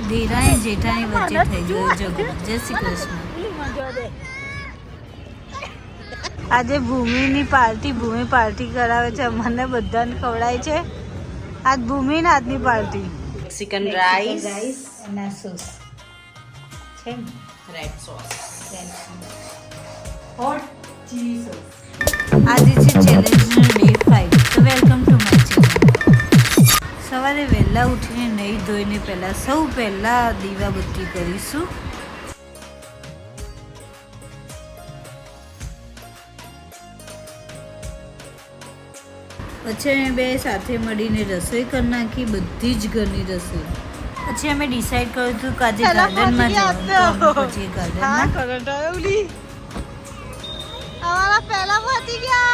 ધીરાની જેઠાની વચ્ચે થઈ ગયો ઝઘડો. જય શ્રી કૃષ્ણ. આજે ભૂમિ પાર્ટી કરાવે છે, મને બધાને ખવડાય છે. આજ ભૂમિની આજની પાર્ટી. મેક્સિકન રાઈસ અને સોસ છે ને, red sauce hot cheese sauce. આજે છે ચેલેન્જનો ડે 5. તો વેલકમ ટુ માય ચેનલ. સવારે વહેલા ઉઠીને નહીં ધોઈને સૌ પહેલાં દીવાબત્તી કરીશું. પછી અમે બે સાથે મળીને રસોઈ કરી નાખી, બધી જ ઘરની રસોઈ. પછી અમે ડિસાઈડ કર્યું હતું કે આજે ગાર્ડનમાં જવાનું. પછી ગાર્ડનમાં પહેલા પહોંચી ગયા.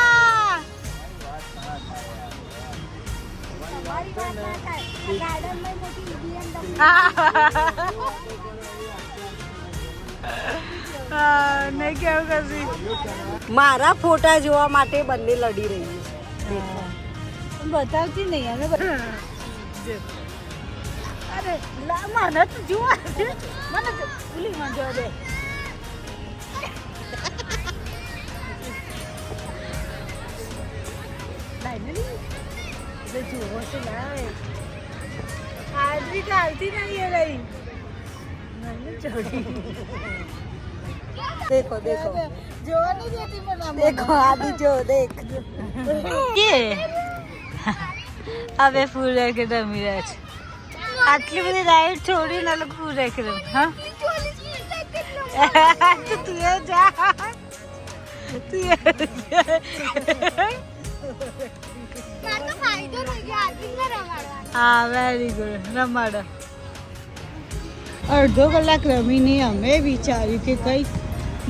મારા ફોટા જોવા માટે બંને લડી રહી છે. બતાવતી નહીં અમે. અરે મને તો જોવા મને તો ભૂલી માં જોવા દે. આજની ચાલતી નહીં રહી. देखो देखो જોવા નહીં દેતી મને. देखो आदि जो देख કે હવે ફૂલ રેકે રમી રહ્યા છે. આટલી બધી રાઈડ છોડીને લોકો ફૂલ રેકે રમ. હા તો તું જા. હા વેરી ગુડ. રમાડો. અડધો કલાક રમીને અમે વિચાર્યું કે કંઈક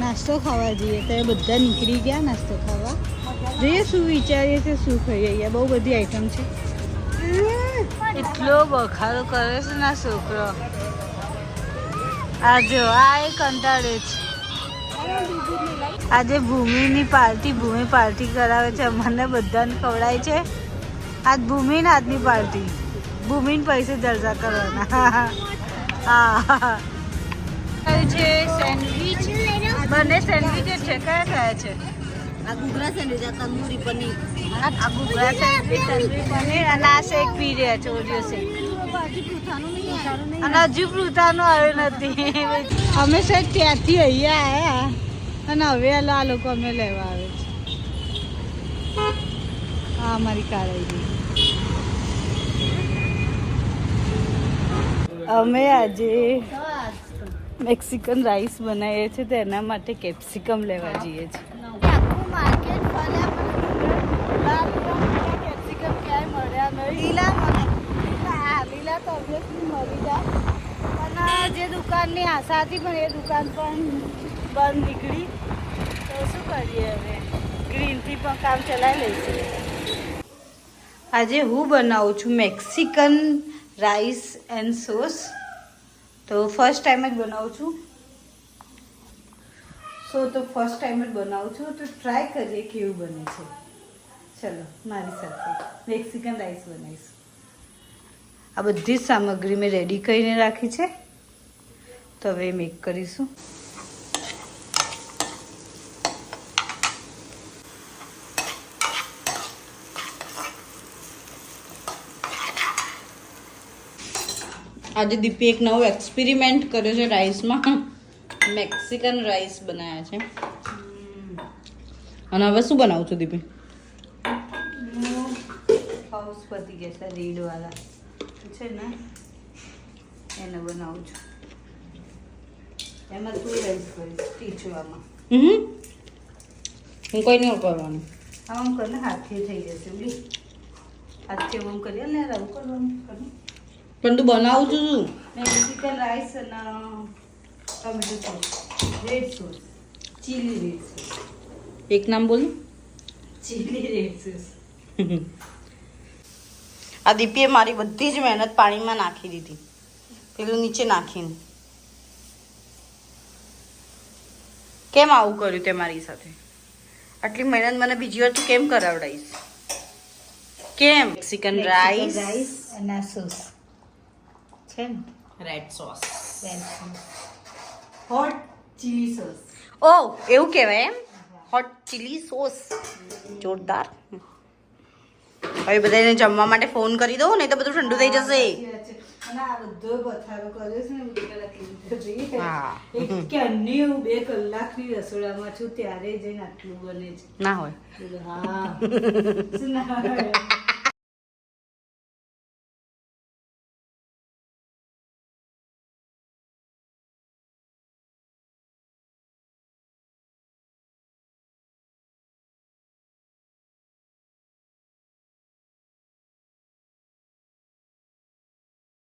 નાસ્તો ખાવા જઈએ, તો એ બધા નીકળી ગયા નાસ્તો ખાવા. જોઈએ શું વિચારીએ છીએ, શું ખાઈએ. અહીંયા બહુ બધી આઈટમ છે. એટલો બખારો કરે છે ના છોકરો. આ જો આ એ કંટાળે છે. આજે ભૂમિ પાર્ટી કરાવે છે, મને બધાને ખવડાય છે. આજ ભૂમિની આજની પાર્ટી. ભૂમિને પૈસે જલસા કરવાના. હા છે સેન્ડવિચ. બંને સેન્ડવિચ જ છે. કયા કયા છે? આ ઘૂઘરા સેન્ડવિચ, આ તંદૂરી પનીર. આ ઘૂઘરા સેન્ડવિચ, તંદૂરી પનીર અને આ શેક પી રહ્યા છે, ઓરિયો શેક. અને હજુ પૃથાનો આવ્યો નથી. અમે સાહેબ ત્યાંથી અહીંયા આવ્યા અને હવે આ લોકો અમે લેવા આવે છે. હા અમારી કાર આવી ગઈ. અમે આજે મેક્સિકન રાઈસ બનાવીએ છીએ, તો એના માટે કેપ્સિકમ લેવા જઈએ છીએ. કેપ્સિકમ ક્યાંય મળ્યા નહીં. લીલા તો ઓબ્વિયસલી મળી જાય, પણ જે દુકાનની આશા હતી પણ એ દુકાન પણ બંધ નીકળી. તો શું કરીએ હવે, ગ્રીનથી પણ કામ ચલાવી લઈશું. આજે હું બનાવું છું મેક્સિકન રાઈસ એન્ડ સોસ. તો ફર્સ્ટ ટાઈમ જ બનાવું છું. તો ટ્રાય કરીએ કેવું બને છે. ચલો મારી સાથે મેક્સિકન રાઈસ બનાવીશું. આ બધી જ સામગ્રી મેં રેડી કરીને રાખી છે, તો હવે મેક કરીશું. આજે દીપી એક નવો એક્સપેરિમેન્ટ કર્યો છે રાઈસમાં. મેક્સિકન રાઈસ બનાવ્યા છે. અને હવે શું બનાવું છું દીપી? હાઉસ પતી ગયા છે રીડવાળા છે ને, એને બનાવું છું. એમાં તું રાઈસ કરીશ ટીચવામાં. હું કોઈ નહીં કરવાનું. આમ કરીને હાથથી થઈ જશે. બોલી હાથથી આમ કરીએ ને આવું કરવાનું. પણ તું બનાવું છું શું? મેક્સિકન રાઈસ અને tomato sauce, red sauce, chilli red sauce. એક નામ બોલ. Chilli red sauce. આ દીપીએ મારી બધી જ મહેનત પાણીમાં નાખી દીધી, પેલું નીચે નાખીને. કેમ આવું કર્યું તે મારી સાથે? આટલી મહેનત મને બીજી વાર તું કેમ કરાવડાવીશ? કેમ? મેક્સિકન રાઈસ અને સોસ છે ને, red sauce. Hot chilli sauce. ઓ એવું કહેવાય એમ, હોટ ચીલી સોસ. જોરદાર. હવે બધાને જમવા માટે ફોન કરી દો, નહીં તો બધું ઠંડુ થઈ જશે. અને આ બધો પથારો કર્યો છે ને બધું ક્લીન કરી. હા. એક ક્યારની હું 2 કલાકની રસોડામાં છું ત્યારે જઈને આટલું બને છે. ના હોય. હા શું ના હોય?